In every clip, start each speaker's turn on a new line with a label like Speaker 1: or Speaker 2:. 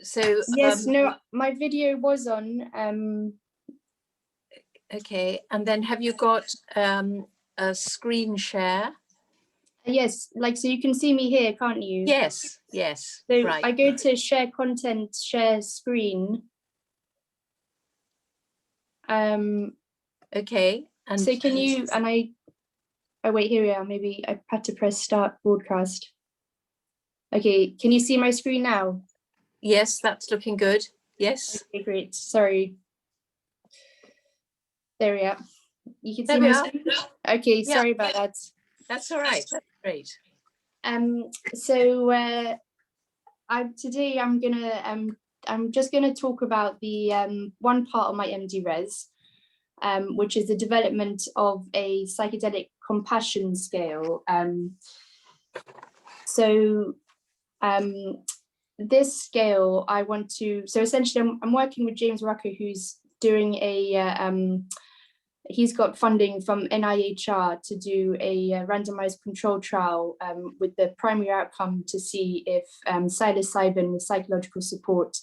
Speaker 1: So
Speaker 2: yes, no, my video was on.
Speaker 1: Okay, and then have you got a screen share?
Speaker 2: Yes, like, so you can see me here, can't you?
Speaker 1: Yes, yes.
Speaker 2: So
Speaker 1: right.
Speaker 2: I go to share content, share screen.
Speaker 1: Okay. And
Speaker 2: so can you, and oh wait, here we are. Maybe I had to press start broadcast. Okay, can you see my screen now?
Speaker 1: Yes, that's looking good. Yes.
Speaker 2: Okay, great. Sorry. There we are. You can
Speaker 1: There
Speaker 2: see
Speaker 1: we
Speaker 2: my
Speaker 1: are.
Speaker 2: screen. Okay,
Speaker 1: Yeah.
Speaker 2: sorry about that.
Speaker 1: That's all right. That's great.
Speaker 2: So today I'm just gonna talk about the one part of my MD Res, which is the development of a psychedelic compassion scale. This scale I want to, so essentially I'm working with James Rucker, who's doing he's got funding from NIHR to do a randomized control trial with the primary outcome to see if psilocybin with psychological support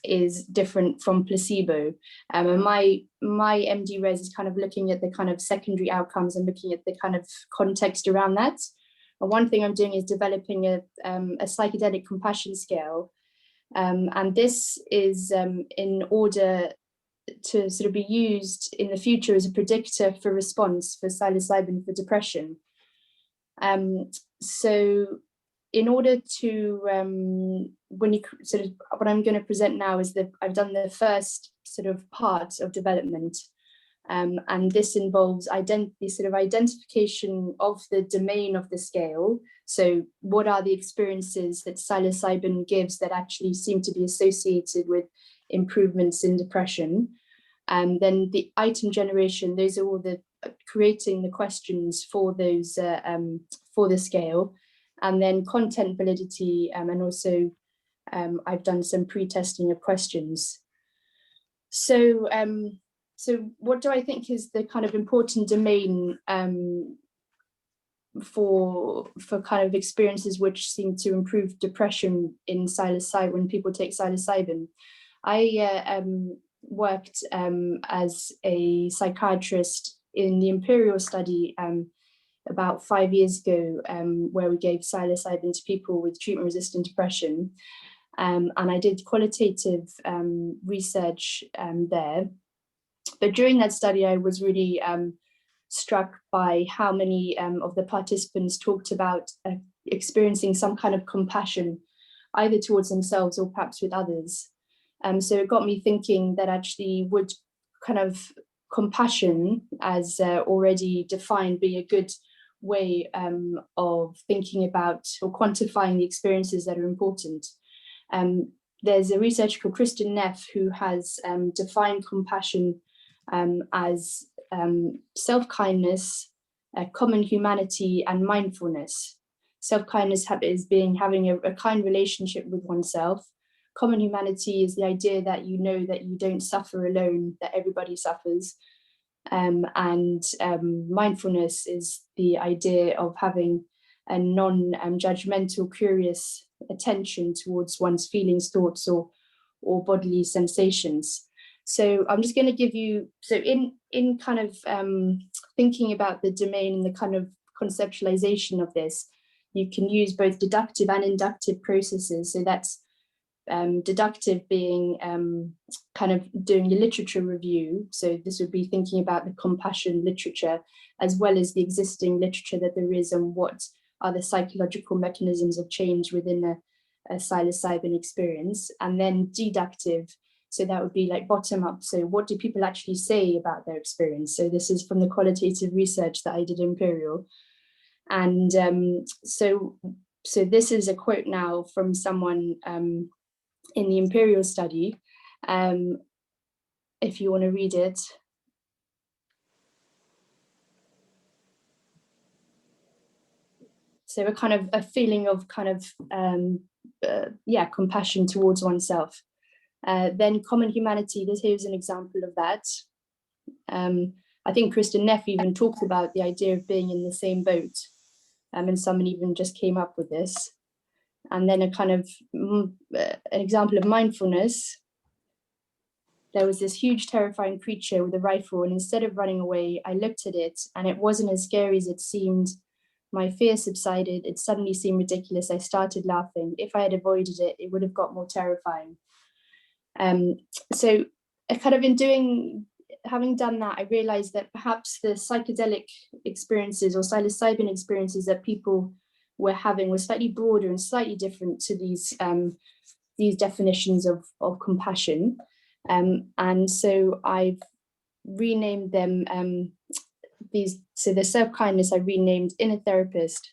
Speaker 2: is different from placebo. And my MD Res is kind of looking at the kind of secondary outcomes and looking at the kind of context around that. And one thing I'm doing is developing a psychedelic compassion scale. And this is in order to sort of be used in the future as a predictor for response for psilocybin for depression. So in order to, when you sort of, what I'm going to present now is that I've done the first sort of part of development. And this involves the sort of identification of the domain of the scale. So what are the experiences that psilocybin gives that actually seem to be associated with improvements in depression? And then the item generation, those are all the creating the questions for those for the scale, and then content validity, and also I've done some pre-testing of questions. So so what do I think is the kind of important domain for kind of experiences which seem to improve depression in psilocybin when people take psilocybin? I worked as a psychiatrist in the Imperial study about 5 years ago, where we gave psilocybin to people with treatment-resistant depression. And I did qualitative research there. But during that study, I was really struck by how many of the participants talked about experiencing some kind of compassion, either towards themselves or perhaps with others. So it got me thinking that actually would kind of compassion, as already defined, be a good way of thinking about or quantifying the experiences that are important. There's a researcher called Kristin Neff who has defined compassion as self-kindness, common humanity, and mindfulness. Self-kindness is having a kind relationship with oneself. Common humanity is the idea that you know that you don't suffer alone, that everybody suffers. And mindfulness is the idea of having a non-judgmental, curious attention towards one's feelings, thoughts, or bodily sensations. So I'm just going to give you, so in kind of thinking about the domain and the kind of conceptualization of this, you can use both deductive and inductive processes. So that's deductive being kind of doing a literature review. So this would be thinking about the compassion literature, as well as the existing literature that there is, and what are the psychological mechanisms of change within a psilocybin experience. And then deductive, so that would be like bottom up. So what do people actually say about their experience? So this is from the qualitative research that I did at Imperial. And so this is a quote now from someone in the Imperial study, if you want to read it. So a kind of a feeling of kind of, compassion towards oneself. Then common humanity, here's an example of that. I think Kristin Neff even talks about the idea of being in the same boat. and someone even just came up with this. And then a kind of an example of mindfulness. There was this huge terrifying creature with a rifle, and instead of running away, I looked at it, and it wasn't as scary as it seemed. My fear subsided. It suddenly seemed ridiculous. I started laughing. If I had avoided it, it would have got more terrifying. So kind of having done that, I realized that perhaps the psychedelic experiences or psilocybin experiences that people were having were slightly broader and slightly different to these definitions of compassion. And so I've renamed them so the self-kindness I renamed inner therapist,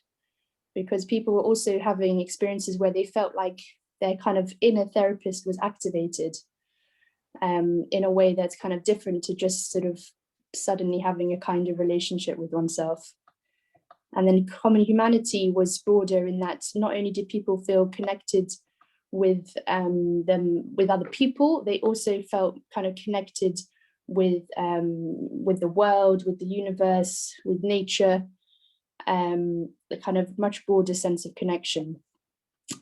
Speaker 2: because people were also having experiences where they felt like their kind of inner therapist was activated in a way that's kind of different to just sort of suddenly having a kind of relationship with oneself. And then common humanity was broader in that not only did people feel connected with other people, they also felt kind of connected with the world, with the universe, with nature, the kind of much broader sense of connection.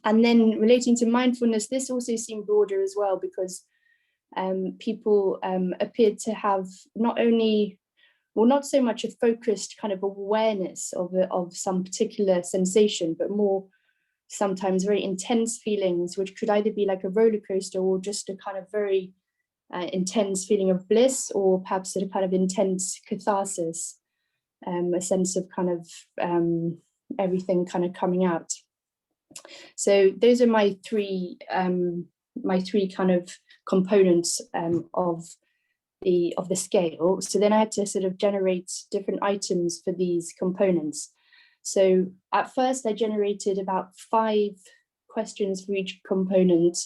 Speaker 2: And then relating to mindfulness, this also seemed broader as well, because people appeared to have not only, well, not so much a focused kind of awareness of some particular sensation, but more sometimes very intense feelings, which could either be like a roller coaster or just a kind of very intense feeling of bliss, or perhaps a kind of intense catharsis, a sense of kind of everything kind of coming out. So those are my three kind of components of the scale. So then I had to sort of generate different items for these components. So at first I generated about 5 questions for each component,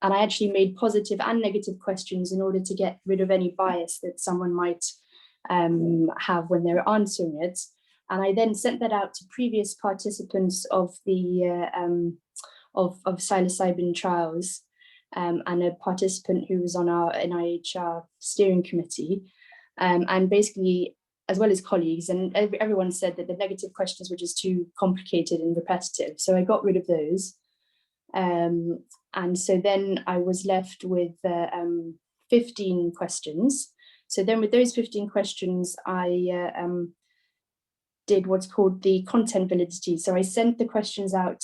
Speaker 2: and I actually made positive and negative questions in order to get rid of any bias that someone might have when they're answering it. And I then sent that out to previous participants of the of psilocybin trials, and a participant who was on our NIHR steering committee, and basically, as well as colleagues, and everyone said that the negative questions were just too complicated and repetitive. So I got rid of those. And so then I was left with 15 questions. So then with those 15 questions, I did what's called the content validity. So I sent the questions out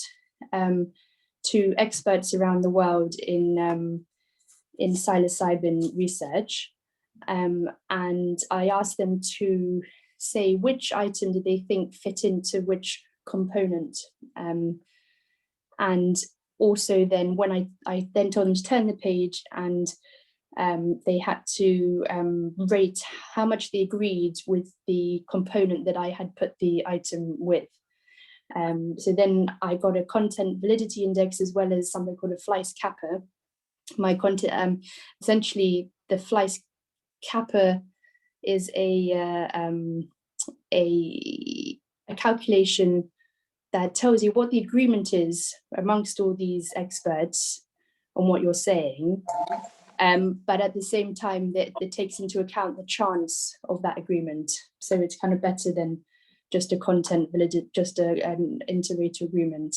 Speaker 2: to experts around the world in psilocybin research. And I asked them to say which item did they think fit into which component. And also then when I then told them to turn the page, and they had to rate how much they agreed with the component that I had put the item with. So then I got a content validity index, as well as something called a Fleiss Kappa. My content, essentially the Fleiss Kappa is a calculation that tells you what the agreement is amongst all these experts on what you're saying, but at the same time that takes into account the chance of that agreement. So it's kind of better than just a content validity, just an inter-rater agreement.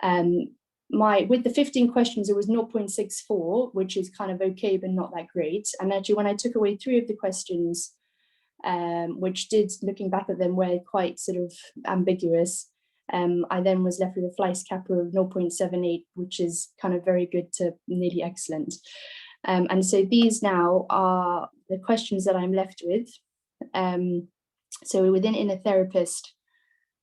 Speaker 2: With the 15 questions, it was 0.64, which is kind of okay, but not that great. And actually, when I took away 3 of the questions, which did, looking back at them, were quite sort of ambiguous, I then was left with a Fleiss Kappa of 0.78, which is kind of very good to nearly excellent. And so these now are the questions that I'm left with. So within Inner Therapist,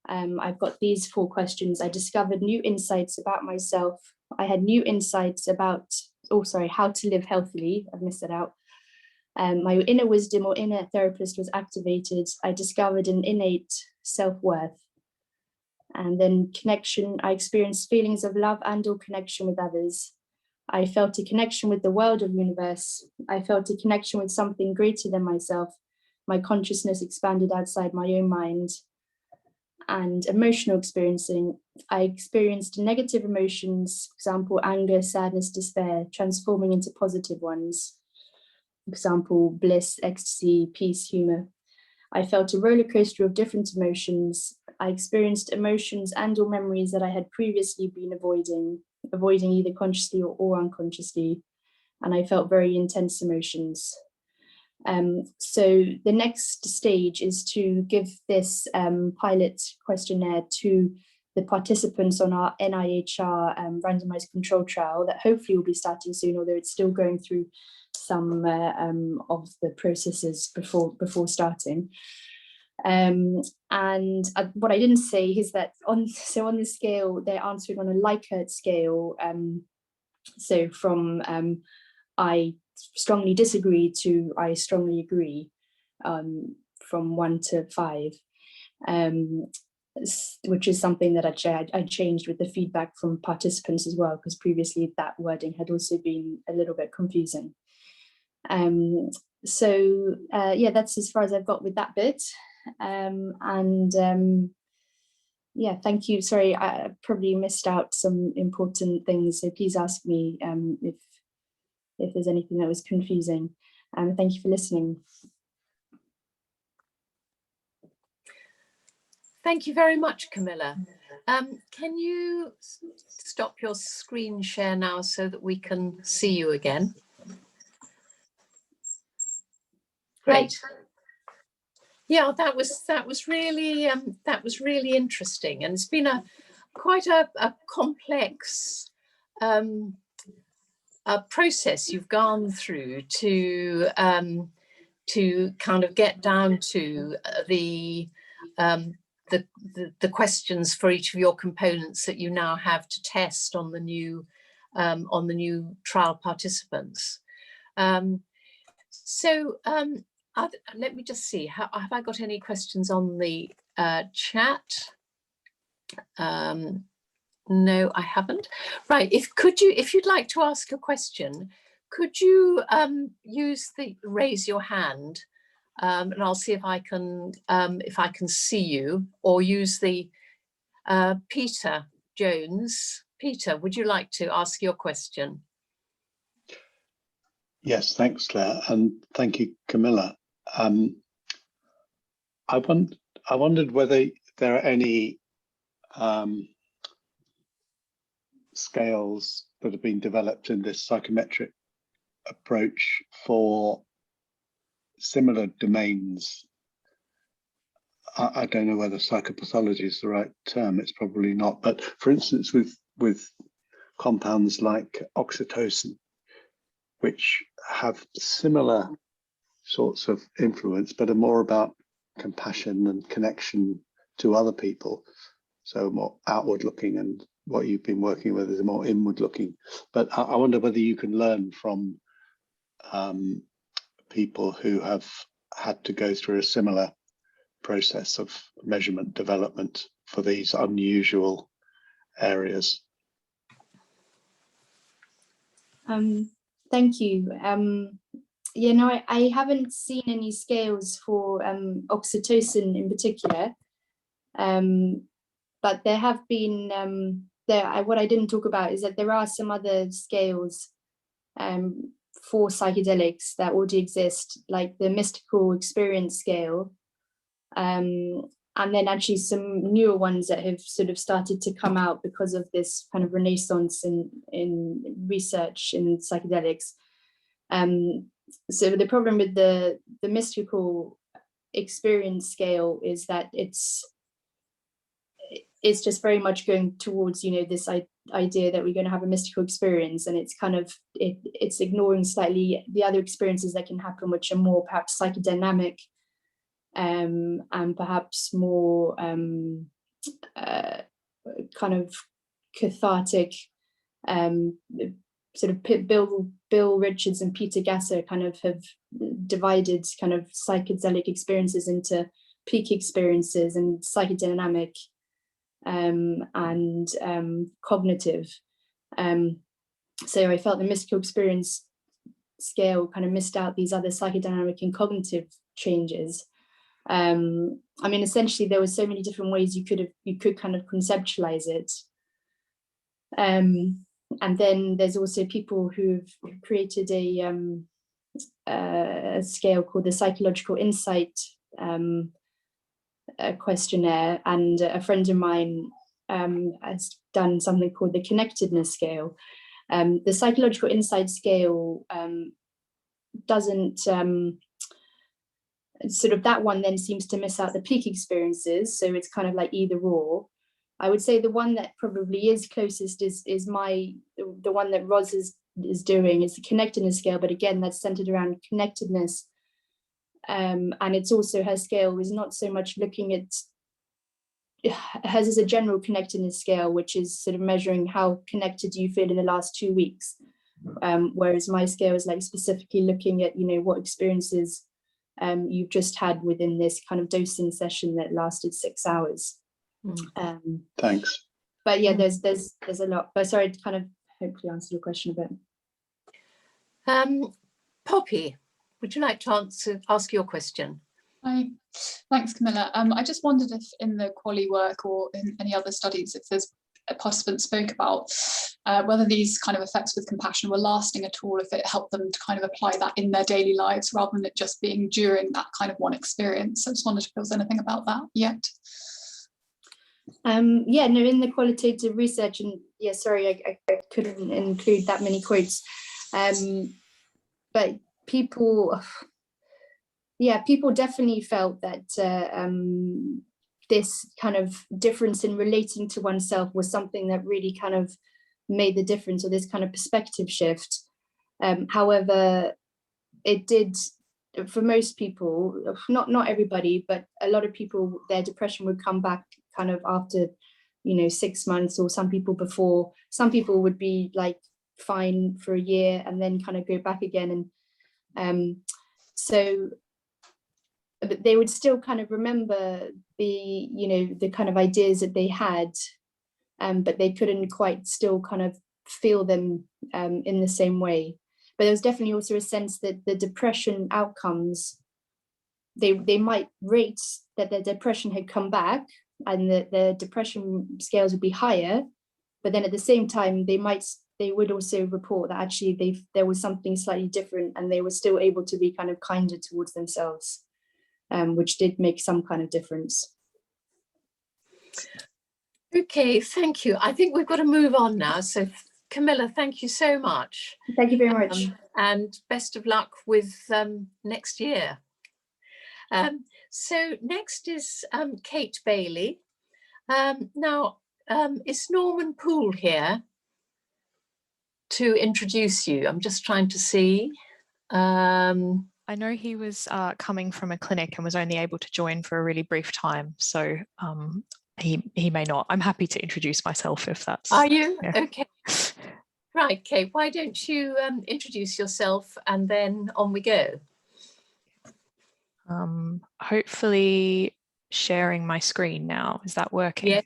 Speaker 2: I've got these 4 questions. I discovered new insights about myself. I had new insights about, how to live healthily. I've missed that out. My inner wisdom or inner therapist was activated. I discovered an innate self-worth. And then connection, I experienced feelings of love and or connection with others. I felt a connection with the world of universe. I felt a connection with something greater than myself. My consciousness expanded outside my own mind. And emotional experiencing, I experienced negative emotions, for example, anger, sadness, despair, transforming into positive ones. For example, bliss, ecstasy, peace, humor. I felt a roller coaster of different emotions. I experienced emotions and or memories that I had previously been avoiding either consciously or unconsciously. And I felt very intense emotions. So the next stage is to give this pilot questionnaire to the participants on our NIHR randomized control trial that hopefully will be starting soon, although it's still going through some of the processes before starting. And what I didn't say is that on the scale, they're answering on a Likert scale. So from I strongly disagree to I strongly agree, from 1 to 5, which is something that I changed with the feedback from participants as well, because previously that wording had also been a little bit confusing. So yeah, that's as far as I've got with that bit. Yeah, thank you. Sorry, I probably missed out some important things, so please ask me if there's anything that was confusing. Thank you for listening.
Speaker 1: Thank you very much, Camilla. Can you stop your screen share now so that we can see you again? Great. Yeah, that was really interesting, and it's been quite a complex process you've gone through to kind of get down to the questions for each of your components that you now have to test on the new trial participants. Let me just see, have I got any questions on the chat? No, I haven't. Right, if you'd like to ask a question, could you raise your hand, and I'll see if I can see you, or use the Peter Jones. Peter, would you like to ask your question?
Speaker 3: Yes, thanks, Claire, and thank you, Camilla. I wondered whether there are any scales that have been developed in this psychometric approach for similar domains. I don't know whether psychopathology is the right term, it's probably not, but for instance, with compounds like oxytocin, which have similar sorts of influence, but are more about compassion and connection to other people. So more outward looking, and what you've been working with is more inward looking. But I wonder whether you can learn from people who have had to go through a similar process of measurement development for these unusual areas.
Speaker 2: Thank you. Yeah, no, I haven't seen any scales for oxytocin in particular, but there have been, what I didn't talk about is that there are some other scales for psychedelics that already exist, like the mystical experience scale, and then actually some newer ones that have sort of started to come out because of this kind of renaissance in research in psychedelics. So the problem with the mystical experience scale is that it's just very much going towards, you know, this idea that we're going to have a mystical experience, and it's kind of it's ignoring slightly the other experiences that can happen, which are more perhaps psychodynamic, and perhaps more kind of cathartic. Sort of Bill Richards and Peter Gasser kind of have divided kind of psychedelic experiences into peak experiences and psychodynamic and cognitive. So I felt the mystical experience scale kind of missed out these other psychodynamic and cognitive changes. I mean, essentially, there were so many different ways you could kind of conceptualize it. And then there's also people who've created a scale called the psychological insight a questionnaire, and a friend of mine has done something called the connectedness scale. The psychological insight scale doesn't sort of, that one then seems to miss out the peak experiences, so it's kind of like either or. I would say the one that probably is closest is the one that Roz is doing, is the connectedness scale, but again that's centered around connectedness, and it's also, her scale is not so much looking at, hers is a general connectedness scale, which is sort of measuring how connected you feel in the last 2 weeks, whereas my scale is like specifically looking at, you know, what experiences you've just had within this kind of dosing session that lasted 6 hours.
Speaker 3: Thanks.
Speaker 2: But yeah, there's a lot, but sorry to kind of hopefully answer your question a bit.
Speaker 1: Poppy, would you like to ask your question?
Speaker 4: Hi, thanks, Camilla. I just wondered if in the QALY work or in any other studies, if there's a participant spoke about whether these kind of effects with compassion were lasting at all, if it helped them to kind of apply that in their daily lives rather than it just being during that kind of one experience. I just wondered if there was anything about that yet.
Speaker 2: Yeah, no, in the qualitative research, and yeah, sorry, I couldn't include that many quotes, but people definitely felt that this kind of difference in relating to oneself was something that really kind of made the difference, or this kind of perspective shift. However, it did, for most people, not everybody, but a lot of people, their depression would come back kind of after, you know, 6 months, or some people before. Some people would be like fine for a year and then kind of go back again, and so but they would still kind of remember the, you know, the kind of ideas that they had, but they couldn't quite still kind of feel them in the same way. But there was definitely also a sense that the depression outcomes, they might rate that their depression had come back and that the depression scales would be higher, but then at the same time they would also report that actually there was something slightly different, and they were still able to be kind of kinder towards themselves, which did make some kind of difference.
Speaker 1: Okay, thank you. I think we've got to move on now. So Camilla, thank you so much.
Speaker 2: Thank you very much.
Speaker 1: And best of luck with next year. So next is Kate Bailey. Now, is Norman Poole here to introduce you? I'm just trying to see.
Speaker 5: I know he was coming from a clinic and was only able to join for a really brief time, so he may not. I'm happy to introduce myself if that's...
Speaker 1: Are you?
Speaker 5: Yeah.
Speaker 1: Okay. Right, Kate, why don't you introduce yourself and then on we go.
Speaker 5: Hopefully sharing my screen now. Is that working?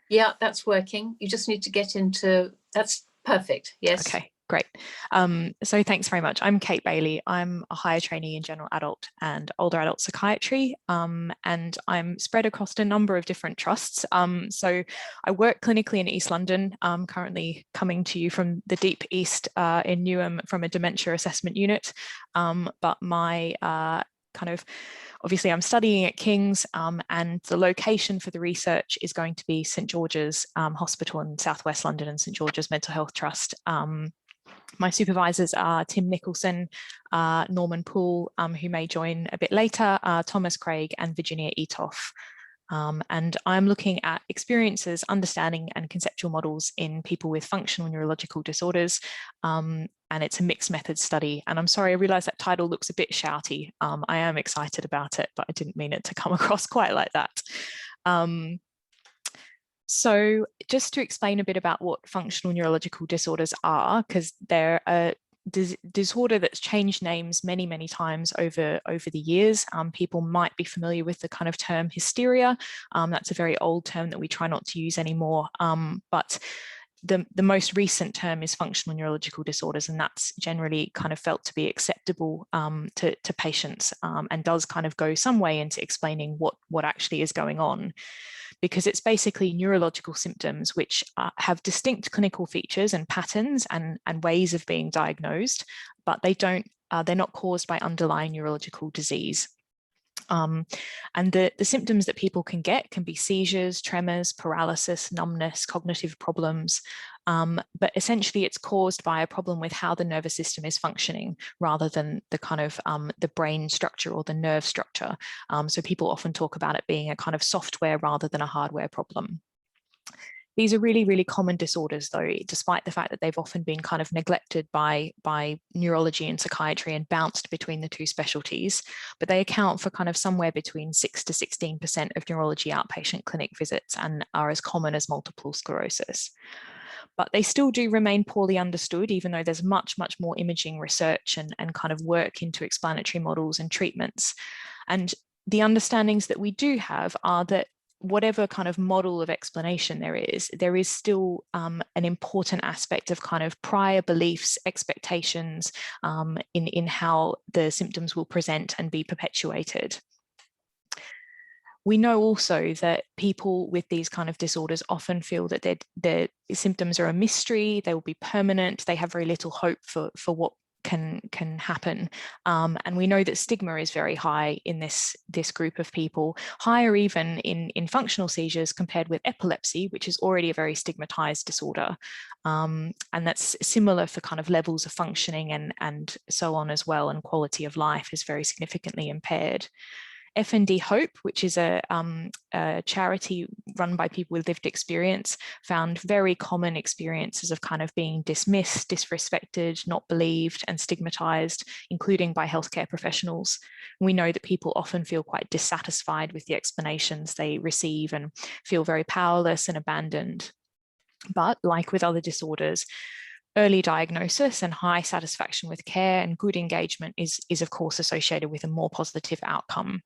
Speaker 1: Yeah, that's working. You just need to get into... That's perfect, yes.
Speaker 5: Okay. Great. So thanks very much. I'm Kate Bailey. I'm a higher trainee in general adult and older adult psychiatry, and I'm spread across a number of different trusts. So I work clinically in East London, currently coming to you from the deep east in Newham from a dementia assessment unit, but my obviously I'm studying at King's, and the location for the research is going to be St George's Hospital in Southwest London and St George's Mental Health Trust. My supervisors are Tim Nicholson, Norman Poole, who may join a bit later, Thomas Craig and Virginia Etoff. And I'm looking at experiences, understanding and conceptual models in people with functional neurological disorders. And it's a mixed method study. And I'm sorry, I realize that title looks a bit shouty. I am excited about it, but I didn't mean it to come across quite like that. So just to explain a bit about what functional neurological disorders are, because they're a disorder that's changed names many, many times over the years. People might be familiar with the kind of term hysteria. That's a very old term that we try not to use anymore. But the most recent term is functional neurological disorders, and that's generally kind of felt to be acceptable to patients, and does kind of go some way into explaining what actually is going on. Because it's basically neurological symptoms which have distinct clinical features and patterns and ways of being diagnosed, but they're not caused by underlying neurological disease. And the symptoms that people can get can be seizures, tremors, paralysis, numbness, cognitive problems. But essentially it's caused by a problem with how the nervous system is functioning rather than the kind of the brain structure or the nerve structure. So people often talk about it being a kind of software rather than a hardware problem. These are really, really common disorders, though, despite the fact that they've often been kind of neglected by neurology and psychiatry and bounced between the two specialties. But they account for kind of somewhere between 6 to 16% of neurology outpatient clinic visits and are as common as multiple sclerosis. But they still do remain poorly understood, even though there's much, much more imaging research and kind of work into explanatory models and treatments. And the understandings that we do have are that whatever kind of model of explanation there is still an important aspect of kind of prior beliefs, expectations in how the symptoms will present and be perpetuated. We know also that people with these kind of disorders often feel that their symptoms are a mystery, they will be permanent, they have very little hope for what can happen. And we know that stigma is very high in this group of people, higher even in functional seizures compared with epilepsy, which is already a very stigmatized disorder. And that's similar for kind of levels of functioning and so on as well, and quality of life is very significantly impaired. FND Hope, which is a charity run by people with lived experience, found very common experiences of kind of being dismissed, disrespected, not believed, and stigmatized, including by healthcare professionals. We know that people often feel quite dissatisfied with the explanations they receive and feel very powerless and abandoned. But like with other disorders, early diagnosis and high satisfaction with care and good engagement is of course associated with a more positive outcome.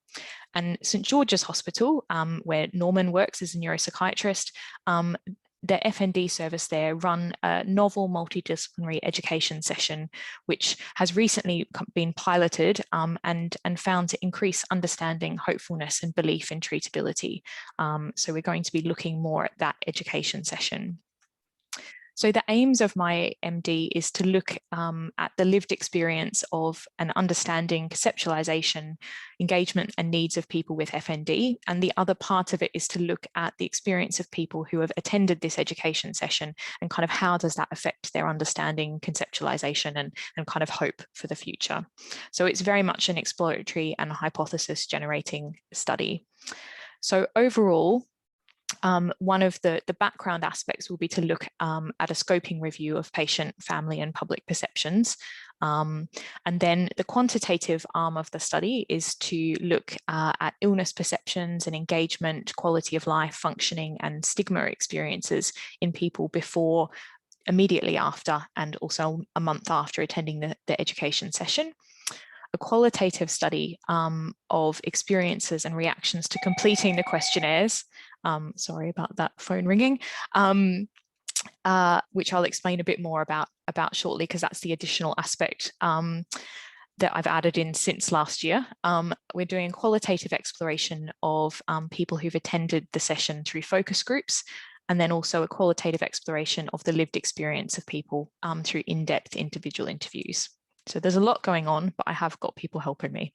Speaker 5: And St George's Hospital, where Norman works as a neuropsychiatrist, the FND service there run a novel multidisciplinary education session, which has recently been piloted and found to increase understanding, hopefulness, and belief in treatability. So we're going to be looking more at that education session. So the aims of my MD is to look at the lived experience of an understanding, conceptualization, engagement and needs of people with FND. And the other part of it is to look at the experience of people who have attended this education session and kind of how does that affect their understanding, conceptualization and kind of hope for the future. So it's very much an exploratory and hypothesis generating study. So overall, one of the background aspects will be to look at a scoping review of patient, family and public perceptions. And then the quantitative arm of the study is to look at illness perceptions and engagement, quality of life, functioning and stigma experiences in people before, immediately after, and also a month after attending the education session. A qualitative study of experiences and reactions to completing the questionnaires. Sorry about that phone ringing, which I'll explain a bit more about shortly, because that's the additional aspect that I've added in since last year. We're doing qualitative exploration of people who've attended the session through focus groups, and then also a qualitative exploration of the lived experience of people through in-depth individual interviews. So there's a lot going on, but I have got people helping me.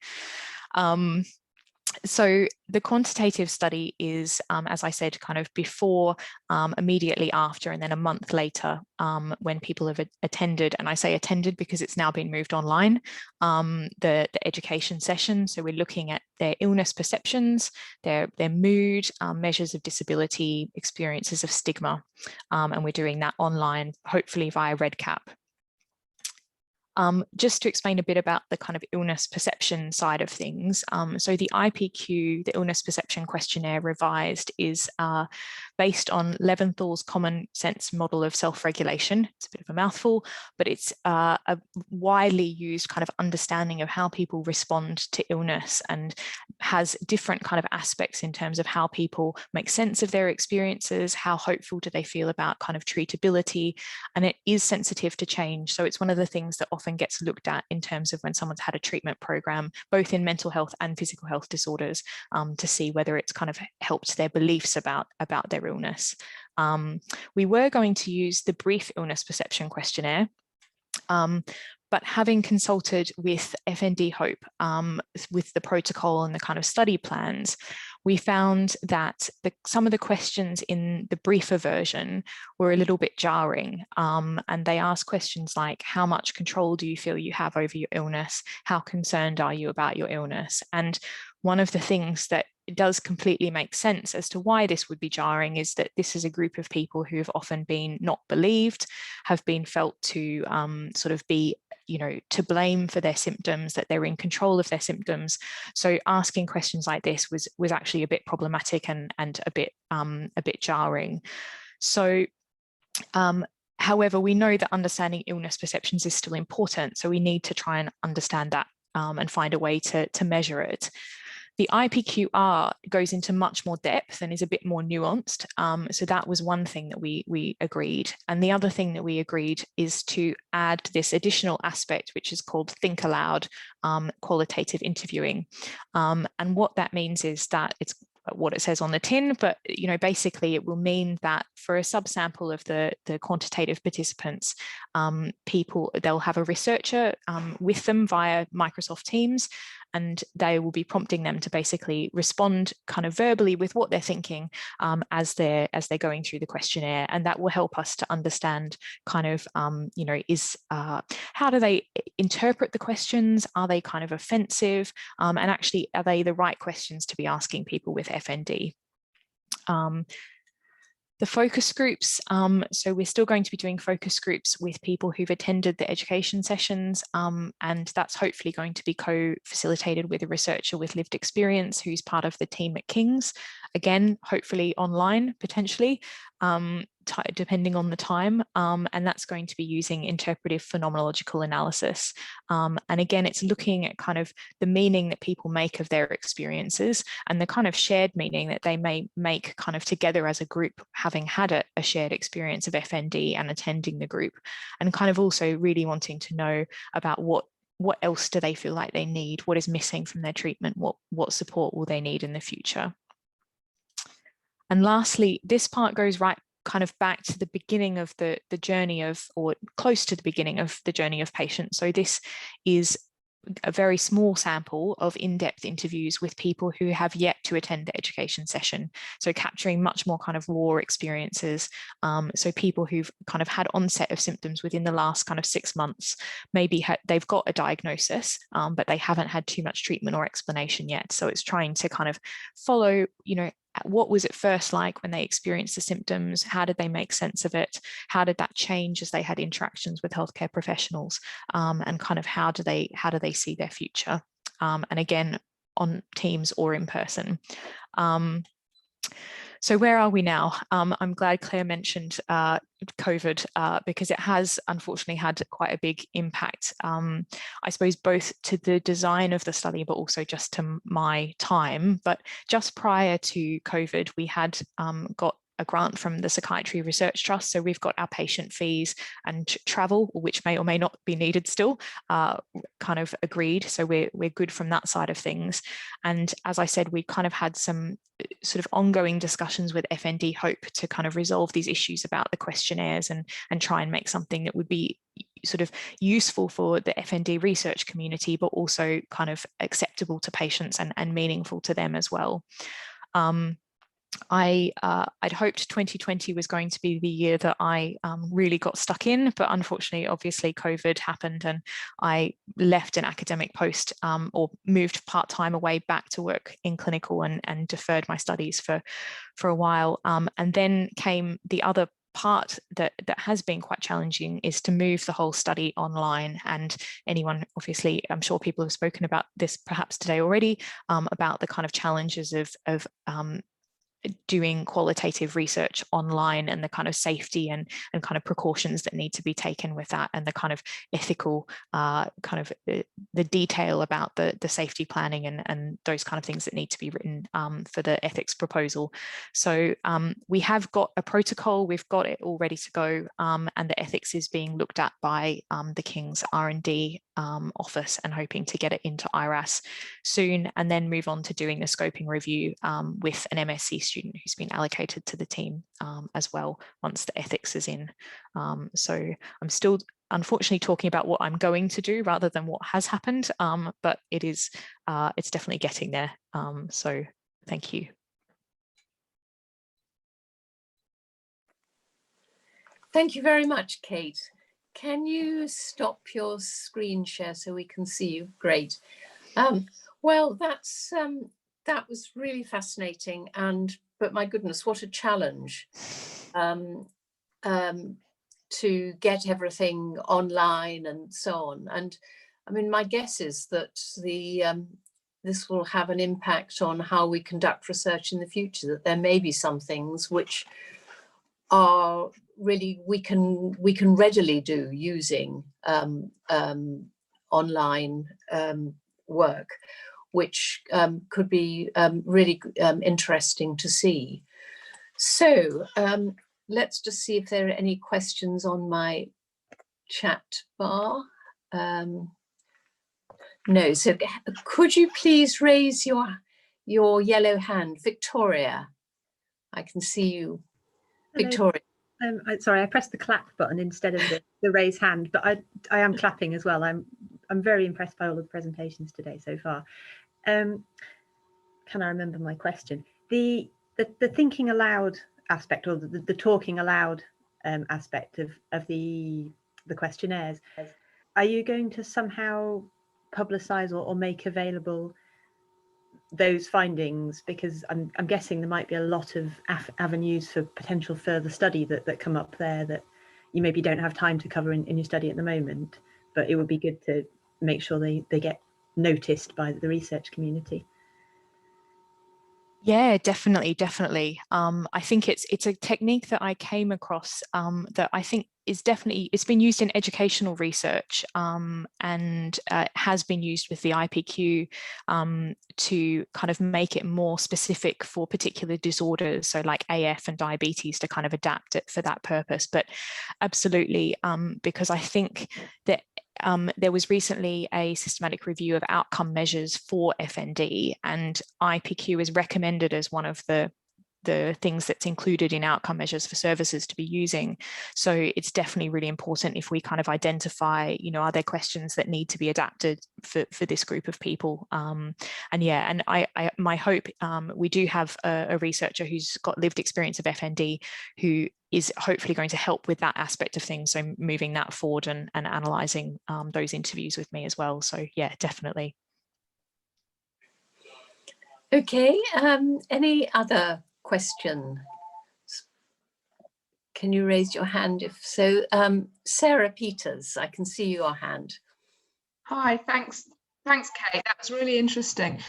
Speaker 5: So the quantitative study is, as I said, kind of before, immediately after, and then a month later when people have attended, and I say attended because it's now been moved online, the education session. So we're looking at their illness perceptions, their mood, measures of disability, experiences of stigma, and we're doing that online, hopefully via REDCap. Just to explain a bit about the kind of illness perception side of things. So the IPQ, the Illness Perception Questionnaire revised, is based on Leventhal's common sense model of self-regulation. It's a bit of a mouthful, but it's a widely used kind of understanding of how people respond to illness and has different kind of aspects in terms of how people make sense of their experiences, how hopeful do they feel about kind of treatability, and it is sensitive to change. So it's one of the things that often gets looked at in terms of when someone's had a treatment program, both in mental health and physical health disorders, to see whether it's kind of helped their beliefs about their illness. We were going to use the brief illness perception questionnaire, But having consulted with FND Hope, with the protocol and the kind of study plans, we found that some of the questions in the briefer version were a little bit jarring. And they asked questions like, how much control do you feel you have over your illness? How concerned are you about your illness? And one of the things that it does completely make sense as to why this would be jarring is that this is a group of people who have often been not believed, have been felt to sort of be, to blame for their symptoms, that they're in control of their symptoms. So asking questions like this was actually a bit problematic and a bit jarring. So however, we know that understanding illness perceptions is still important, so we need to try and understand that and find a way to measure it. The IPQR goes into much more depth and is a bit more nuanced. So that was one thing that we agreed. And the other thing that we agreed is to add this additional aspect, which is called Think Aloud qualitative interviewing. And what that means is that it's what it says on the tin, but basically it will mean that for a subsample of the quantitative participants, they'll have a researcher with them via Microsoft Teams, and they will be prompting them to basically respond kind of verbally with what they're thinking as they're going through the questionnaire, and that will help us to understand kind of how do they interpret the questions? Are they kind of offensive? And actually, are they the right questions to be asking people with FND? The focus groups, so we're still going to be doing focus groups with people who've attended the education sessions, and that's hopefully going to be co-facilitated with a researcher with lived experience who's part of the team at King's. Again, hopefully online, potentially, depending on the time, and that's going to be using interpretive phenomenological analysis. And again, it's looking at kind of the meaning that people make of their experiences and the kind of shared meaning that they may make kind of together as a group, having had a shared experience of FND and attending the group, and kind of also really wanting to know about what else do they feel like they need, what is missing from their treatment, what support will they need in the future. And lastly, this part goes right kind of back to the beginning of the journey of, or close to the beginning of the journey of patients. So this is a very small sample of in-depth interviews with people who have yet to attend the education session. So capturing much more kind of raw experiences. So people who've kind of had onset of symptoms within the last kind of 6 months, maybe they've got a diagnosis, but they haven't had too much treatment or explanation yet. So it's trying to kind of follow, what was it first like when they experienced the symptoms? How did they make sense of it? How did that change as they had interactions with healthcare professionals? And kind of how do they see their future? And again, on Teams or in person. So where are we now? I'm glad Claire mentioned COVID because it has unfortunately had quite a big impact, I suppose, both to the design of the study, but also just to my time. But just prior to COVID, we had got a grant from the Psychiatry Research Trust. So we've got our patient fees and travel, which may or may not be needed still, kind of agreed. So we're good from that side of things. And as I said, we kind of had some sort of ongoing discussions with FND Hope to kind of resolve these issues about the questionnaires and try and make something that would be sort of useful for the FND research community, but also kind of acceptable to patients and meaningful to them as well. I'd hoped 2020 was going to be the year that I really got stuck in, but unfortunately, obviously, COVID happened and I left an academic post or moved part-time away back to work in clinical and deferred my studies for a while. And then came the other part that has been quite challenging, is to move the whole study online. And anyone, obviously, I'm sure people have spoken about this perhaps today already, about the kind of challenges of doing qualitative research online and the kind of safety and kind of precautions that need to be taken with that, and the kind of ethical kind of the detail about the safety planning and those kind of things that need to be written for the ethics proposal. So we have got a protocol, we've got it all ready to go, and the ethics is being looked at by the King's R&D office, and hoping to get it into IRAS soon, and then move on to doing the scoping review with an MSc student who's been allocated to the team as well once the ethics is in. So I'm still unfortunately talking about what I'm going to do rather than what has happened, but it's definitely getting there. So thank you.
Speaker 1: Thank you very much, Kate. Can you stop your screen share so we can see you? Great. Well, that was really fascinating, but my goodness, what a challenge to get everything online and so on. And I mean, my guess is that this will have an impact on how we conduct research in the future, that there may be some things which are really we can readily do using online work, which could be really interesting to see. So let's just see if there are any questions on my chat bar. No, so could you please raise your yellow hand, Victoria? I can see you,
Speaker 6: Hello.
Speaker 1: Victoria.
Speaker 6: Sorry, I pressed the clap button instead of the raise hand, but I am clapping as well. I'm very impressed by all of the presentations today so far. Can I remember my question? The thinking aloud aspect, or the talking aloud aspect of the questionnaires, are you going to somehow publicize or make available those findings? Because I'm guessing there might be a lot of avenues for potential further study that come up there that you maybe don't have time to cover in your study at the moment, but it would be good to make sure they get noticed by the research community.
Speaker 5: Yeah, definitely. I think it's a technique that I came across that I think is definitely, it's been used in educational research and has been used with the IPQ to kind of make it more specific for particular disorders, so like AF and diabetes, to kind of adapt it for that purpose. But absolutely, because I think that there was recently a systematic review of outcome measures for FND, and IPQ is recommended as one of the things that's included in outcome measures for services to be using. So it's definitely really important if we kind of identify, are there questions that need to be adapted for this group of people? And yeah, and my hope, we do have a researcher who's got lived experience of FND who is hopefully going to help with that aspect of things. So moving that forward and analysing those interviews with me as well. So yeah, definitely.
Speaker 1: Okay, any other question? Can you raise your hand if so? Sarah Peters, I can see your hand.
Speaker 7: Hi, thanks, Kate. That was really interesting.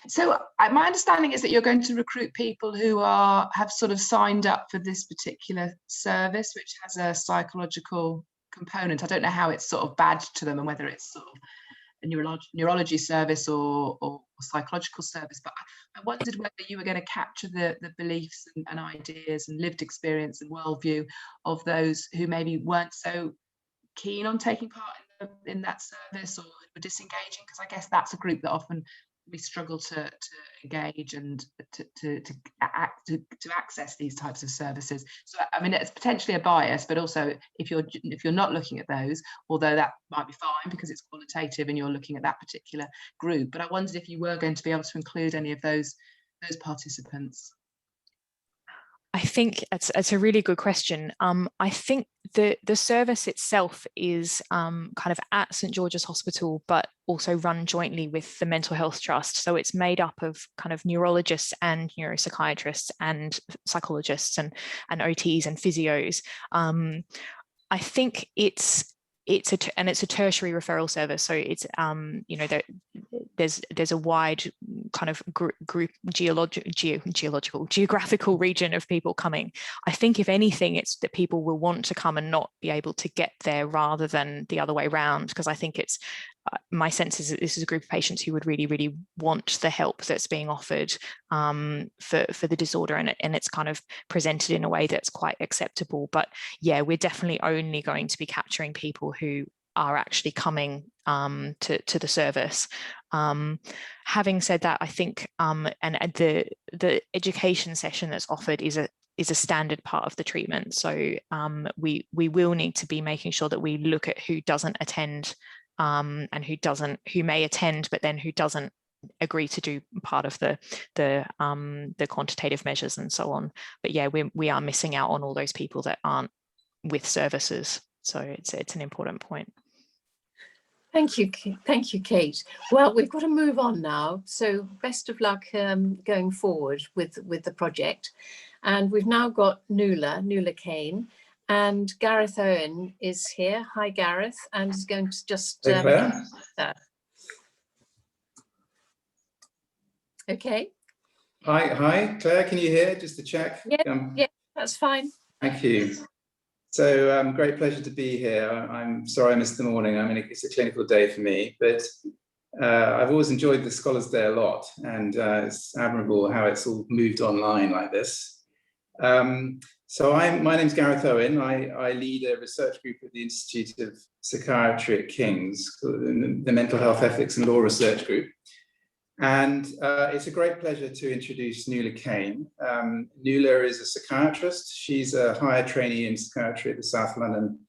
Speaker 7: So my understanding is that you're going to recruit people who have sort of signed up for this particular service, which has a psychological component. I don't know how it's sort of badged to them and whether it's sort of a neurology service or psychological service, but I wondered whether you were going to capture the beliefs and ideas and lived experience and worldview of those who maybe weren't so keen on taking part in that service or were disengaging, because I guess that's a group that often we struggle to engage and to access these types of services. So I mean, it's potentially a bias, but also if you're not looking at those, although that might be fine because it's qualitative and you're looking at that particular group, but I wondered if you were going to be able to include any of those participants.
Speaker 5: I think it's a really good question. I think the service itself is kind of at St George's Hospital, but also run jointly with the Mental Health Trust. So it's made up of kind of neurologists and neuropsychiatrists and psychologists and OTs and physios. I think it's a tertiary referral service, so it's there's a wide kind of group geographical region of people coming. I think if anything, it's that people will want to come and not be able to get there rather than the other way around, because I think it's my sense is that this is a group of patients who would really want the help that's being offered for the disorder, and it's kind of presented in a way that's quite acceptable. But yeah, we're definitely only going to be capturing people who are actually coming to the service. Having said that, I think and the education session that's offered is is a standard part of the treatment. So we will need to be making sure that we look at who doesn't attend and who may attend, but then who doesn't agree to do part of the quantitative measures and so on. But yeah, we are missing out on all those people that aren't with services. So it's an important point.
Speaker 1: Thank you, Kate. Well, we've got to move on now. So best of luck going forward with the project. And we've now got Nuala Kane, and Gareth Owen is here. Hi, Gareth, and is going to just. Okay.
Speaker 8: Hi, Claire. Can you hear? Just to check.
Speaker 1: Yeah, that's fine.
Speaker 8: Thank you. So great pleasure to be here. I'm sorry I missed the morning. I mean, it's a clinical day for me, but I've always enjoyed the Scholars Day a lot, and it's admirable how it's all moved online like this. So my name's Gareth Owen. I lead a research group at the Institute of Psychiatry at King's, the Mental Health Ethics and Law Research Group. And it's a great pleasure to introduce Nuala Kane. Nuala is a psychiatrist. She's a higher trainee in psychiatry at the South London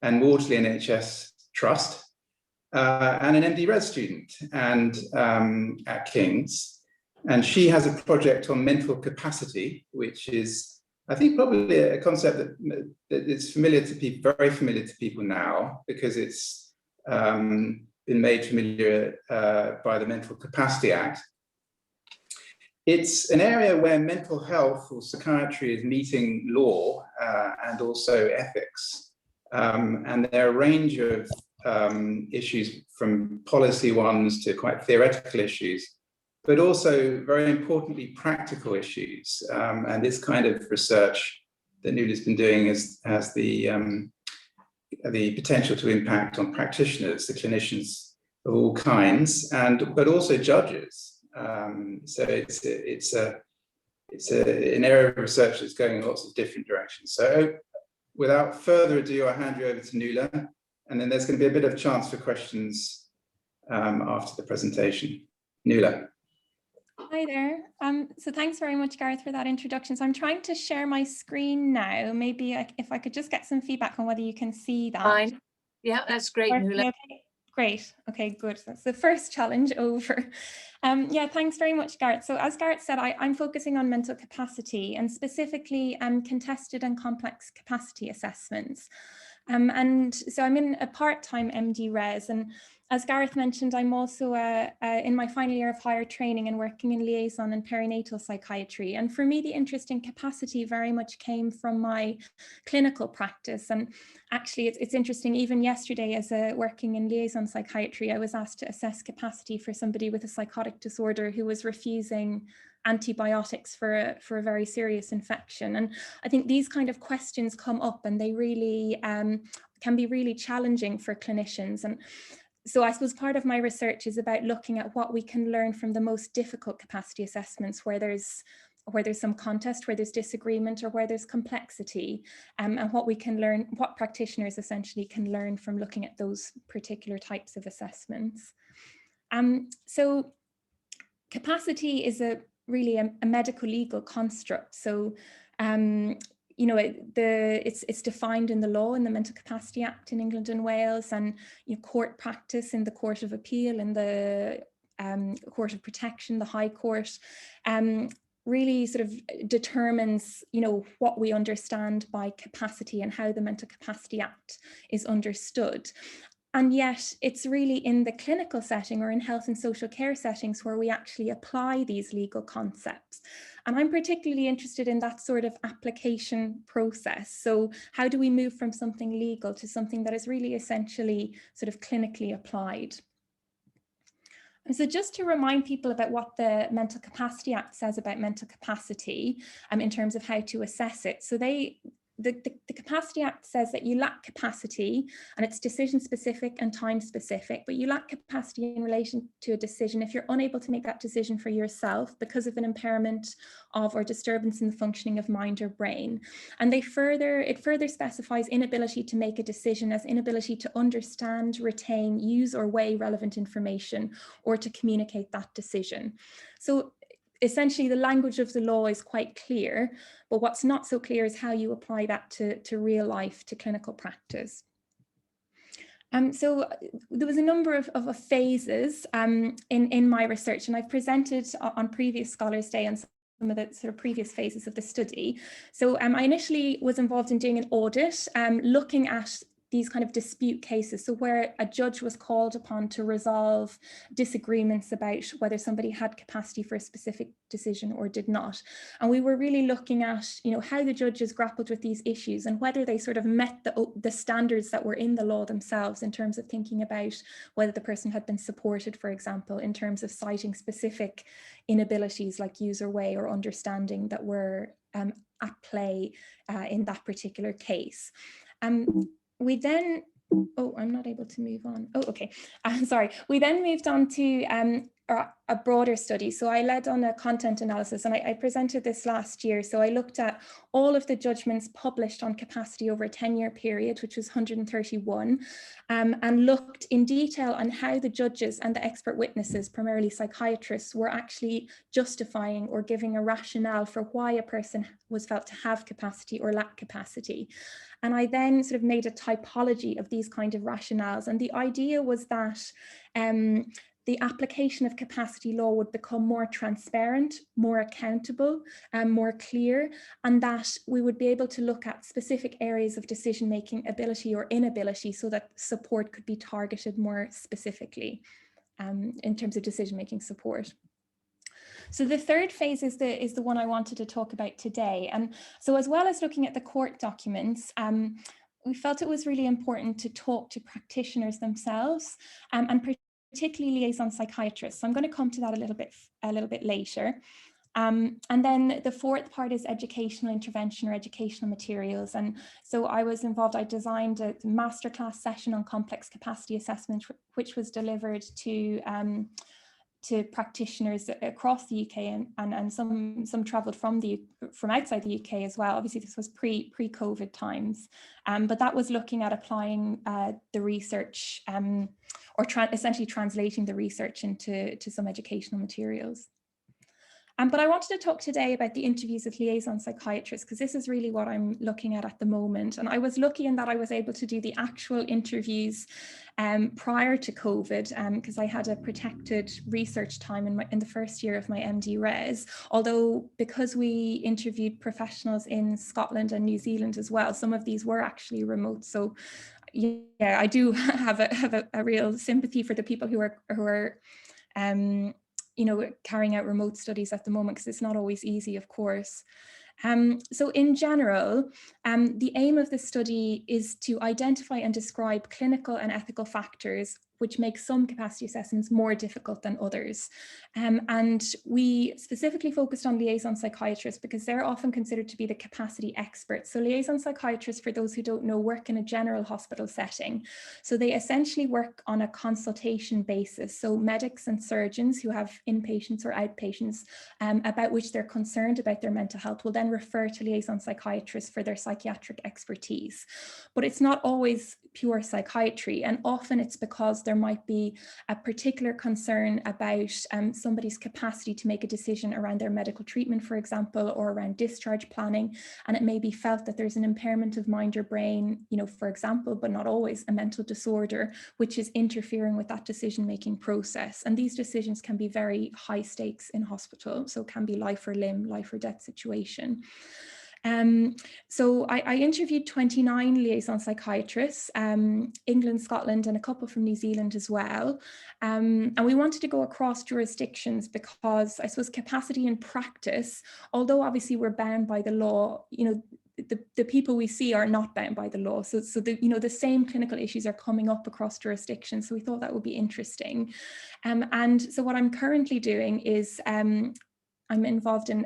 Speaker 8: and Waterley NHS Trust, and an MD Res student and at King's. And she has a project on mental capacity, which is, I think, probably a concept that is familiar to people, very familiar to people now, because it's been made familiar by the Mental Capacity Act. It's an area where mental health or psychiatry is meeting law and also ethics. And there are a range of issues, from policy ones to quite theoretical issues, but also very importantly, practical issues. And this kind of research that Nuala's been doing has the potential to impact on practitioners, the clinicians of all kinds, but also judges. So it's an area of research that's going in lots of different directions. So without further ado, I'll hand you over to Nuala, and then there's going to be a bit of chance for questions after the presentation. Nuala.
Speaker 9: Hi there. So thanks very much, Gareth, for that introduction. So I'm trying to share my screen now. Maybe if I could just get some feedback on whether you can see that.
Speaker 1: Fine. Yeah, that's great, Nuala.
Speaker 9: Okay. Great. Okay, good. That's the first challenge over. Yeah, thanks very much, Gareth. So as Gareth said, I'm focusing on mental capacity, and specifically contested and complex capacity assessments. And so I'm in a part-time MD Res, and as Gareth mentioned, I'm also in my final year of higher training and working in liaison and perinatal psychiatry. And for me, the interest in capacity very much came from my clinical practice. And actually, it's interesting, even yesterday as working in liaison psychiatry, I was asked to assess capacity for somebody with a psychotic disorder who was refusing antibiotics for a very serious infection. And I think these kind of questions come up, and they really can be really challenging for clinicians. And so I suppose part of my research is about looking at what we can learn from the most difficult capacity assessments, where there's some contest, where there's disagreement, or where there's complexity, and what we can learn, what practitioners essentially can learn from looking at those particular types of assessments. So capacity is really a medical legal construct. So you know, it's defined in the law, in the Mental Capacity Act in England and Wales, and court practice in the Court of Appeal, in the Court of Protection, the High Court, really sort of determines, what we understand by capacity and how the Mental Capacity Act is understood. And yet it's really in the clinical setting or in health and social care settings where we actually apply these legal concepts. And I'm particularly interested in that sort of application process. So how do we move from something legal to something that is really essentially sort of clinically applied? And so just to remind people about what the Mental Capacity Act says about mental capacity in terms of how to assess it. So the Capacity Act says that you lack capacity, and it's decision specific and time specific, but you lack capacity in relation to a decision if you're unable to make that decision for yourself because of an impairment of or disturbance in the functioning of mind or brain. And it further specifies inability to make a decision as inability to understand, retain, use or weigh relevant information, or to communicate that decision. So essentially the language of the law is quite clear, but what's not so clear is how you apply that to real life, to clinical practice. So there was a number of phases in my research, and I've presented on previous Scholars' Day on some of the sort of previous phases of the study. So I initially was involved in doing an audit, looking at these kind of dispute cases, so where a judge was called upon to resolve disagreements about whether somebody had capacity for a specific decision or did not. And we were really looking at, you know, how the judges grappled with these issues and whether they sort of met the standards that were in the law themselves in terms of thinking about whether the person had been supported, for example, in terms of citing specific inabilities like user way or understanding that were at play in that particular case. We then, oh, I'm not able to move on. Oh, okay. Sorry. We then moved on to a broader study. So I led on a content analysis, and I presented this last year. So I looked at all of the judgments published on capacity over a 10-year period, which was 131, and looked in detail on how the judges and the expert witnesses, primarily psychiatrists, were actually justifying or giving a rationale for why a person was felt to have capacity or lack capacity. And I then sort of made a typology of these kind of rationales. And the idea was that the application of capacity law would become more transparent, more accountable, and more clear, and that we would be able to look at specific areas of decision-making ability or inability so that support could be targeted more specifically in terms of decision-making support. So the third phase is the one I wanted to talk about today. And so as well as looking at the court documents, we felt it was really important to talk to practitioners themselves and particularly liaison psychiatrists. So I'm going to come to that a little bit later. And then the fourth part is educational intervention or educational materials. And so I was involved, I designed a masterclass session on complex capacity assessment, which was delivered to practitioners across the UK and some travelled from outside the UK as well. Obviously, this was pre-COVID times, but that was looking at applying the research or essentially translating the research into some educational materials. But I wanted to talk today about the interviews with liaison psychiatrists, because this is really what I'm looking at the moment. And I was lucky in that I was able to do the actual interviews prior to COVID, because I had a protected research time in the first year of my MD Res. Although because we interviewed professionals in Scotland and New Zealand as well, some of these were actually remote. So yeah, I do have a real sympathy for the people who are you know, carrying out remote studies at the moment, because it's not always easy, of course. So in general, the aim of the study is to identify and describe clinical and ethical factors which make some capacity assessments more difficult than others. And we specifically focused on liaison psychiatrists because they're often considered to be the capacity experts. So liaison psychiatrists, for those who don't know, work in a general hospital setting. So they essentially work on a consultation basis. So medics and surgeons who have inpatients or outpatients about which they're concerned about their mental health will then refer to liaison psychiatrists for their psychiatric expertise. But it's not always pure psychiatry, and often it's because there might be a particular concern about somebody's capacity to make a decision around their medical treatment, for example, or around discharge planning, and it may be felt that there's an impairment of mind or brain, you know, for example, but not always, a mental disorder, which is interfering with that decision-making process. And these decisions can be very high stakes in hospital, so it can be life or limb, life or death situation. So I interviewed 29 liaison psychiatrists, England, Scotland, and a couple from New Zealand as well. And we wanted to go across jurisdictions because I suppose capacity in practice, although obviously we're bound by the law, you know, the people we see are not bound by the law. So the, you know, the same clinical issues are coming up across jurisdictions. So we thought that would be interesting. And so what I'm currently doing is I'm involved in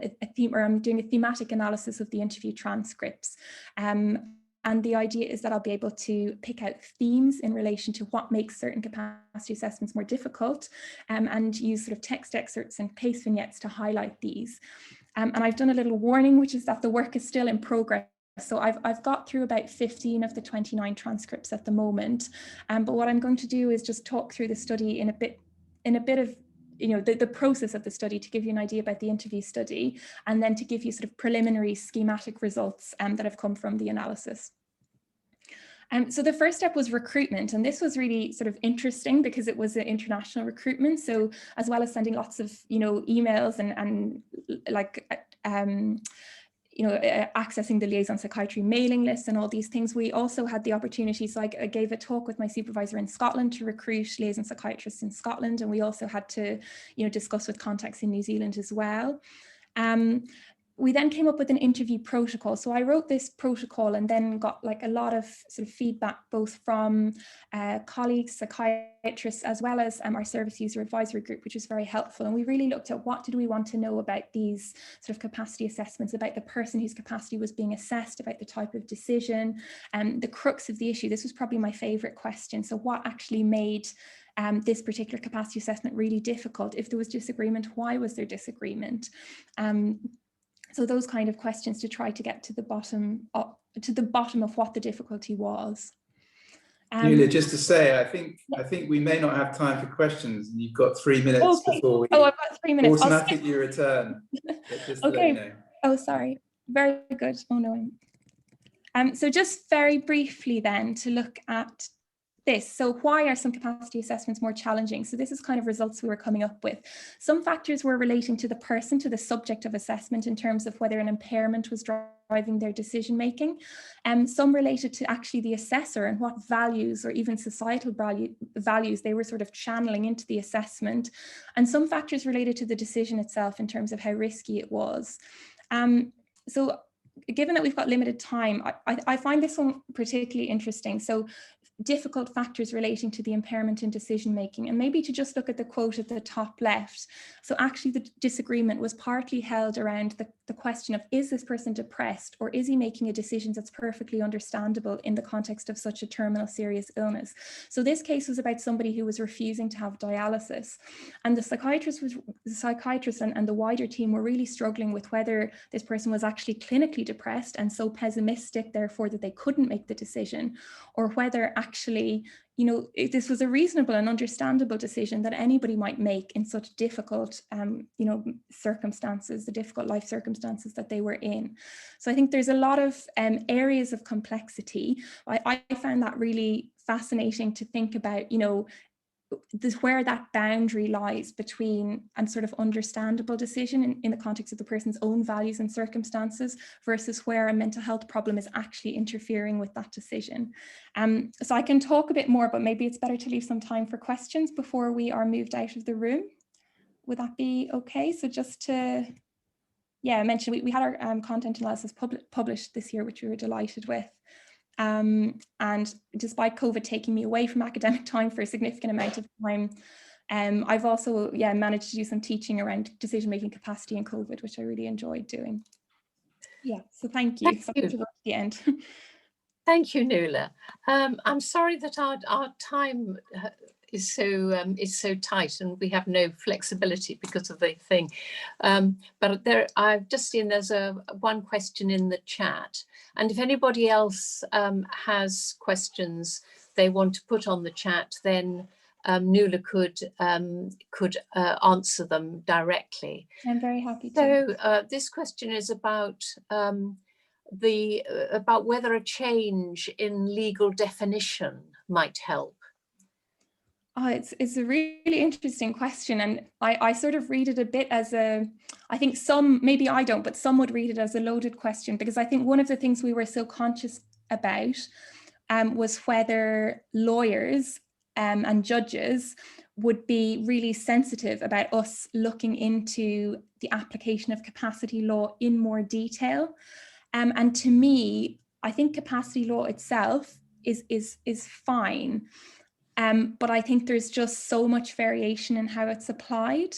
Speaker 9: I'm doing a thematic analysis of the interview transcripts. And the idea is that I'll be able to pick out themes in relation to what makes certain capacity assessments more difficult, and use sort of text excerpts and case vignettes to highlight these. And I've done a little warning, which is that the work is still in progress. So I've got through about 15 of the 29 transcripts at the moment. But what I'm going to do is just talk through the study in a bit of the process of the study, to give you an idea about the interview study, and then to give you sort of preliminary schematic results that have come from the analysis. So the first step was recruitment, and this was really sort of interesting because it was an international recruitment. So as well as sending lots of emails and like accessing the liaison psychiatry mailing list and all these things, we also had the opportunity. So I gave a talk with my supervisor in Scotland to recruit liaison psychiatrists in Scotland, and we also had to discuss with contacts in New Zealand as well. We then came up with an interview protocol. So I wrote this protocol and then got like a lot of sort of feedback, both from colleagues, psychiatrists, as well as our service user advisory group, which was very helpful. And we really looked at what did we want to know about these sort of capacity assessments, about the person whose capacity was being assessed, about the type of decision, and the crux of the issue. This was probably my favorite question. So what actually made this particular capacity assessment really difficult? If there was disagreement, why was there disagreement? So those kind of questions to try to get to the bottom of what the difficulty was.
Speaker 8: Nuala, just to say, I think we may not have time for questions, and you've got 3 minutes before we
Speaker 9: I've got 3 minutes.
Speaker 8: automatically return. Just
Speaker 9: okay.
Speaker 8: To let you know.
Speaker 9: Oh, sorry. Very good. Oh no. So just very briefly then to look at this. So why are some capacity assessments more challenging? So this is kind of results we were coming up with. Some factors were relating to the person, to the subject of assessment, in terms of whether an impairment was driving their decision making. Some related to actually the assessor and what values or even societal values they were sort of channeling into the assessment. And some factors related to the decision itself in terms of how risky it was. So given that we've got limited time, I find this one particularly interesting. So difficult factors relating to the impairment in decision making, and maybe to just look at the quote at the top left. So actually the disagreement was partly held around the question of, is this person depressed, or is he making a decision that's perfectly understandable in the context of such a terminal serious illness? So this case was about somebody who was refusing to have dialysis, and the psychiatrist and the wider team were really struggling with whether this person was actually clinically depressed and so pessimistic therefore that they couldn't make the decision, or whether actually, this was a reasonable and understandable decision that anybody might make in such difficult, circumstances, the difficult life circumstances that they were in. So I think there's a lot of areas of complexity. I found that really fascinating to think about, where that boundary lies between and sort of understandable decision in the context of the person's own values and circumstances versus where a mental health problem is actually interfering with that decision. So I can talk a bit more, but maybe it's better to leave some time for questions before we are moved out of the room. Would that be okay? So just to, mention, we had our content analysis published this year, which we were delighted with. And despite COVID taking me away from academic time for a significant amount of time, I've also managed to do some teaching around decision-making capacity in COVID, which I really enjoyed doing. So thank you. Sorry to go to the end.
Speaker 1: Thank you, Nuala. I'm sorry that our time is so tight and we have no flexibility because of the thing. But I've just seen there's one question in the chat, and if anybody else has questions they want to put on the chat, then Nuala could answer them directly.
Speaker 9: I'm very happy to.
Speaker 1: So this question is about about whether a change in legal definition might help.
Speaker 9: Oh, it's a really interesting question, and I sort of read it a bit as I think some, maybe I don't, but some would read it as a loaded question, because I think one of the things we were so conscious about was whether lawyers and judges would be really sensitive about us looking into the application of capacity law in more detail. And to me, I think capacity law itself is fine. But I think there's just so much variation in how it's applied.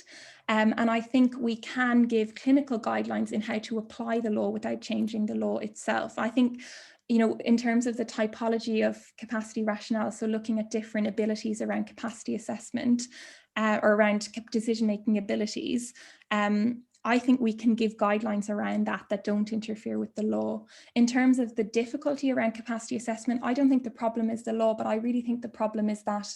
Speaker 9: And I think we can give clinical guidelines in how to apply the law without changing the law itself. I think, in terms of the typology of capacity rationale, so looking at different abilities around capacity assessment or around decision-making abilities, I think we can give guidelines around that don't interfere with the law. In terms of the difficulty around capacity assessment, I don't think the problem is the law, but I really think the problem is that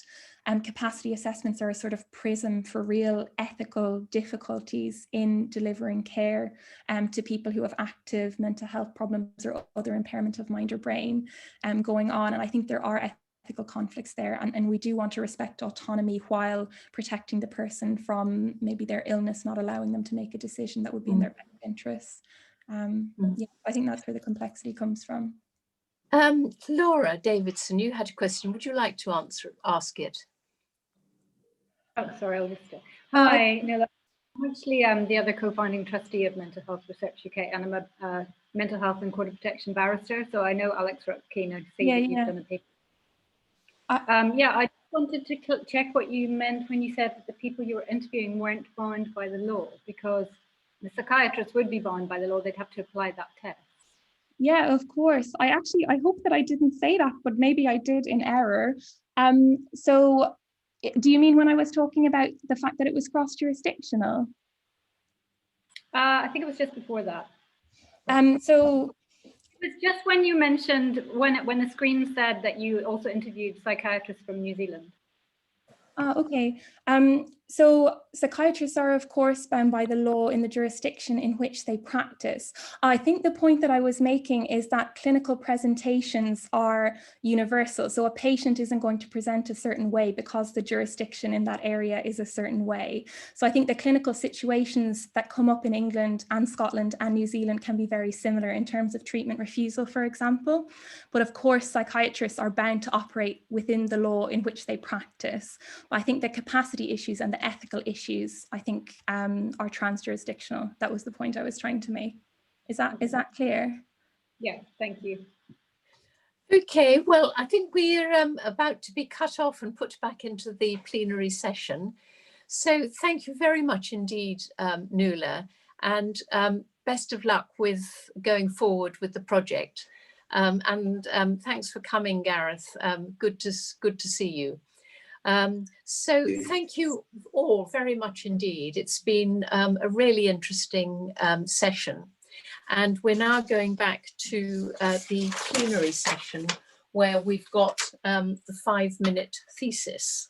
Speaker 9: capacity assessments are a sort of prism for real ethical difficulties in delivering care to people who have active mental health problems or other impairment of mind or brain going on. And I think there are ethical conflicts there, and we do want to respect autonomy while protecting the person from maybe their illness, not allowing them to make a decision that would be in their best interests. Yeah, I think that's where the complexity comes from.
Speaker 1: Laura Davidson, you had a question. Would you like to ask it?
Speaker 10: Oh, sorry, I missed it. Hi, Nuala. I'm actually the other co-founding trustee of Mental Health Research UK, and I'm a mental health and court of protection barrister. So I know Alex Rutkin. I see that you've done a paper. Yeah, I just wanted to check what you meant when you said that the people you were interviewing weren't bound by the law, because the psychiatrists would be bound by the law. They'd have to apply that test.
Speaker 9: Yeah, of course. I hope that I didn't say that, but maybe I did in error. So do you mean when I was talking about the fact that it was cross-jurisdictional?
Speaker 10: I think it was just before that.
Speaker 9: So
Speaker 10: it was just when you mentioned, when the screen said that you also interviewed psychiatrists from New Zealand.
Speaker 9: Okay. So psychiatrists are, of course, bound by the law in the jurisdiction in which they practice. I think the point that I was making is that clinical presentations are universal. So a patient isn't going to present a certain way because the jurisdiction in that area is a certain way. So I think the clinical situations that come up in England and Scotland and New Zealand can be very similar in terms of treatment refusal, for example. But of course, psychiatrists are bound to operate within the law in which they practice. I think the capacity issues and the ethical issues, I think, are trans-jurisdictional. That was the point I was trying to make. Is that clear?
Speaker 10: Yeah, thank you.
Speaker 1: Okay, well, I think we're about to be cut off and put back into the plenary session. So thank you very much indeed, Nuala, and best of luck with going forward with the project. And thanks for coming, Gareth. Good to see you. So thank you all very much indeed. It's been a really interesting session, and we're now going back to the plenary session where we've got the 5-minute thesis.